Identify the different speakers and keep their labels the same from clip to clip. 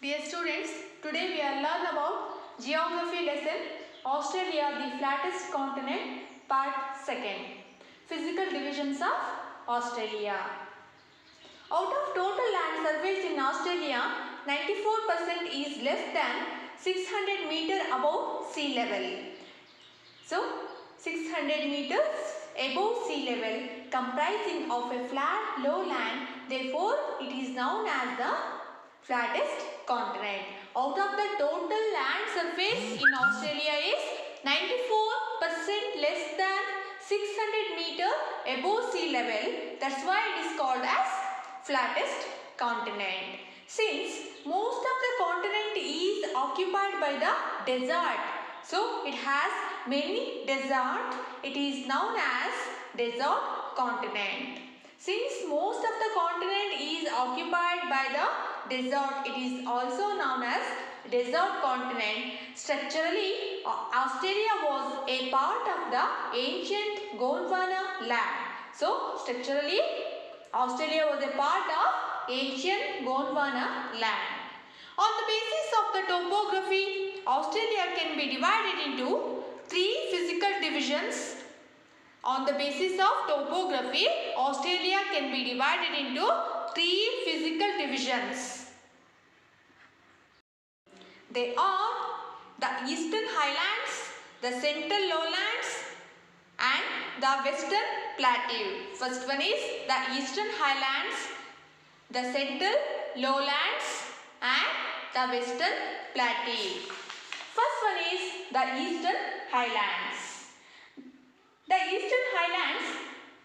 Speaker 1: Dear students, today we are learn about geography lesson Australia, the flattest continent, part 2nd. Physical divisions of Australia. Out of total land surface in Australia, 94% is less than 600 meter above sea level. So, 600 meters above sea level comprising of a flat lowland, therefore it is known as the flattest continent. Out of the total land surface in Australia is 94% less than 600 meter above sea level. That's why it is called as flattest continent. Since most of the continent is occupied by the desert, so it has many deserts, it is known as desert continent. Since most of the continent is occupied by the desert, it is also known as desert continent. Structurally, Australia was a part of the ancient Gondwana land. So, structurally, Australia was a part of ancient Gondwana land. On the basis of the topography, Australia can be divided into 3 physical divisions. On the basis of topography, Australia can be divided into 3 physical divisions. They are the Eastern Highlands, the Central Lowlands and the Western Plateau. First one is the Eastern Highlands, the Central Lowlands and the Western Plateau. First one is the Eastern Highlands. The Eastern Highlands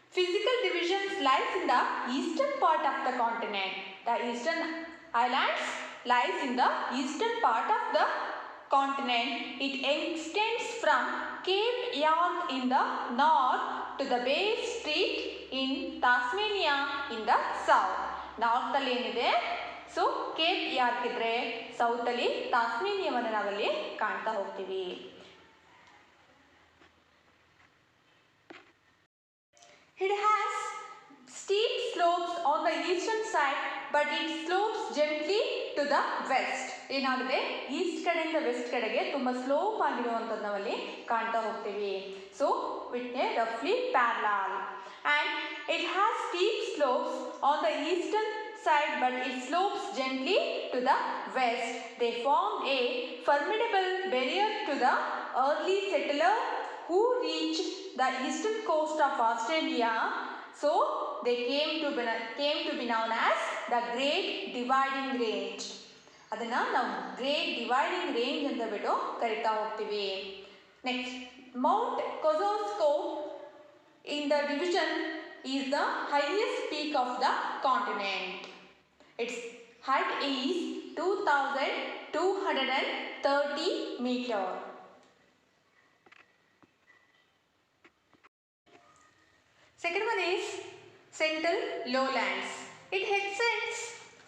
Speaker 1: physical divisions lies in the eastern part of the continent. The Eastern Highlands lies in the eastern part of the continent. It extends from Cape York in the north to the Bay Strait in Tasmania in the south. North ಅಲ್ಲಿ ಏನಿದೆ, so Cape York ಇದ್ರೆ south ಅಲ್ಲಿ ತಾಸ್ಮೇನಿಯಾವನ್ನು ನಾವಲ್ಲಿ ಕಾಣ್ತಾ ಹೋಗ್ತೀವಿ. It has steep slopes on the eastern side, but it slopes gently to the west. ಏನಾಗಿದೆ, east ಕಡೆಯಿಂದ west ಕಡೆಗೆ ತುಂಬ ಸ್ಲೋಪ್ ಆಗಿರುವಂಥದ್ದು ನಾವಲ್ಲಿ ಕಾಣ್ತಾ ಹೋಗ್ತೀವಿ. ಸೊ ವಿತ್ ಎ ರಫ್ಲಿ parallel. And it has steep slopes on the eastern side, but it slopes gently to the west. They form a formidable barrier to the early settler who reached the eastern coast of Australia. So they came to be known as the Great Dividing Range. ಅದನ್ನು ನಾವು great dividing range ಅಂತ ಬಿಟ್ಟು ಕರಿತಾ ಹೋಗ್ತೀವಿ. Next, mount Kosciuszko in the division is the highest peak of the continent. Its height is 2230 meter. Second one is Central Lowlands. It extends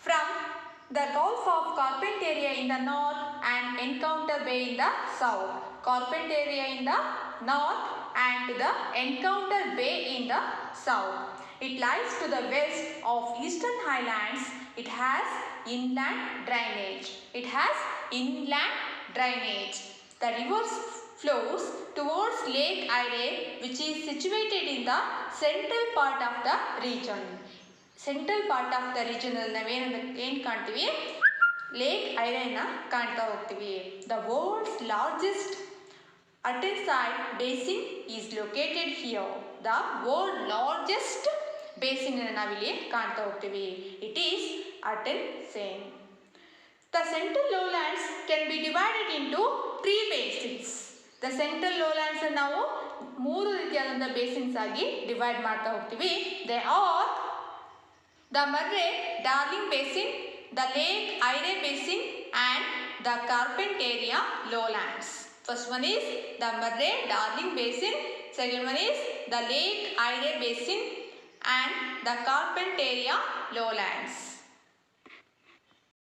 Speaker 1: from the Gulf of Carpentaria in the north and Encounter Bay in the south. Carpentaria in the north and to the Encounter Bay in the south. It lies to the west of Eastern Highlands. It has inland drainage. The river flows towards Lake Erie, which is situated in the central part of the region. Central part of the region ಅಲ್ಲಿ ನಾವೇನು ಕಾಣ್ತೀವಿ, lake ಐರೆನ ಕಾಣ್ತಾ ಹೋಗ್ತೀವಿ. The world's largest Artenside basin is located here. The world largest basin ನಾವಿಲ್ಲಿ ಕಾಣ್ತಾ ಹೋಗ್ತೀವಿ. It is Artenside. The Central Lowlands can be divided into 3 basins. The Central Lowlands ನಾವು 3 ರೀತಿಯಾದಂಥ ಬೇಸಿನ್ಸ್ ಆಗಿ ಡಿವೈಡ್ ಮಾಡ್ತಾ ಹೋಗ್ತೀವಿ. They are the Murray-Darling Basin, the Lake Erie Basin and the Carpentaria Lowlands. First one is the Murray-Darling Basin, second one is the Lake Erie Basin and the Carpentaria Lowlands.